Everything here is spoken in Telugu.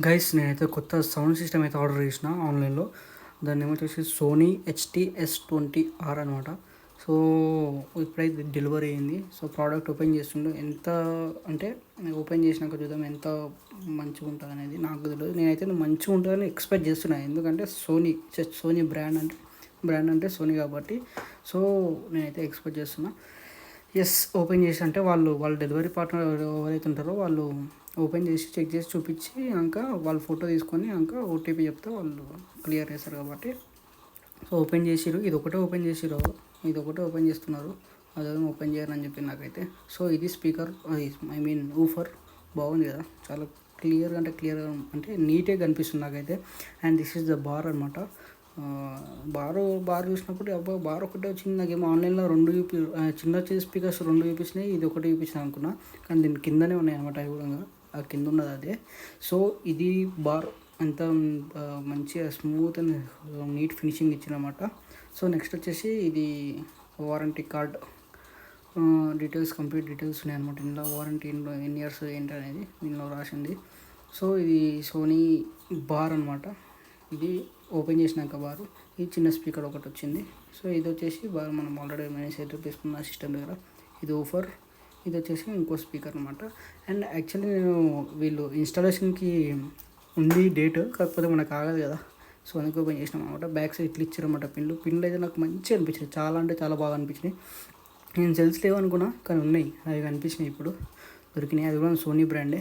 గైస్ నేనైతే కొత్త సౌండ్ సిస్టమ్ అయితే ఆర్డర్ చేసిన ఆన్లైన్లో. దాన్ని ఏమొచ్చేసి సోనీ HT-S20R అనమాట. సో ఇప్పుడైతే డెలివరీ అయింది. సో ప్రోడక్ట్ ఓపెన్ చేస్తుండే ఎంత అంటే ఓపెన్ చేసినాక చూద్దాం ఎంత మంచిగా ఉంటుంది అనేది. నాకు తెలియదు, నేనైతే మంచిగా ఉంటుందని ఎక్స్పెక్ట్ చేస్తున్నాను. ఎందుకంటే సోనీ బ్రాండ్ అంటే సోనీ కాబట్టి. సో నేనైతే ఎక్స్పెక్ట్ చేస్తున్నా. ఓపెన్ చేసి అంటే వాళ్ళు డెలివరీ పార్ట్నర్ ఎవరైతే ఉంటారో వాళ్ళు ఓపెన్ చేసి చెక్ చేసి చూపించి ఇంకా వాళ్ళు ఫోటో తీసుకొని ఇంకా ఓటీపీ చెప్తే వాళ్ళు క్లియర్ చేస్తారు కాబట్టి. సో ఓపెన్ చేసిర్రు, ఇది ఒకటే ఓపెన్ చేస్తున్నారు, అదేమో ఓపెన్ చేయరని చెప్పి నాకైతే. సో ఇది స్పీకర్, ఊఫర్ బాగుంది కదా, చాలా క్లియర్గా అంటే నీట్గా కనిపిస్తుంది నాకైతే. And this is the bar అనమాట. బార్ చూసినప్పుడు అబ్బా బార్ ఒకటే వచ్చింది, నాకేమో ఆన్లైన్లో చిన్న వచ్చే స్పీకర్స్ 2 చూపించినాయి, ఇది ఒకటి చూపించిన అనుకున్నా. కానీ దీని కిందనే ఉన్నాయి అనమాట, అవి కూడా ఆ కింద ఉన్నది అదే. సో ఇది బార్ అంత మంచిగా స్మూత్ అండ్ నీట్ ఫినిషింగ్ ఇచ్చిందన్నమాట. సో నెక్స్ట్ వచ్చేసి ఇది వారంటీ కార్డ్ కంప్లీట్ డీటెయిల్స్ ఉన్నాయి అనమాట. ఇందులో వారంటీ ఎన్ని ఇయర్స్ ఏంటి అనేది దీనిలో రాసింది. సో ఇది సోనీ బార్ అనమాట. ఇది ఓపెన్ చేసినాక బారు, ఈ చిన్న స్పీకర్ ఒకటి వచ్చింది. సో ఇది వచ్చేసి బార్ మనం ఆల్రెడీ సెట్ తీసుకున్న సిస్టమ్ దగ్గర. ఇది ఊఫర్, ఇది వచ్చేసి ఇంకో స్పీకర్ అనమాట. అండ్ యాక్చువల్లీ నేను వీళ్ళు ఇన్స్టాలేషన్కి ఉంది డేట్, కాకపోతే మనకు ఆగదు కదా. సో అందుకే ఓపెన్ చేసినాం అనమాట. బ్యాక్ సైడ్ ఇట్లా ఇచ్చారన్నమాట. పిన్లు అయితే నాకు మంచిగా అనిపించింది, చాలా అంటే చాలా బాగా అనిపించినాయి. నేను సెల్స్ లేవనుకున్నా కానీ ఉన్నాయి, అవి కనిపించినాయి ఇప్పుడు దొరికినాయి. అది కూడా సోనీ బ్రాండే.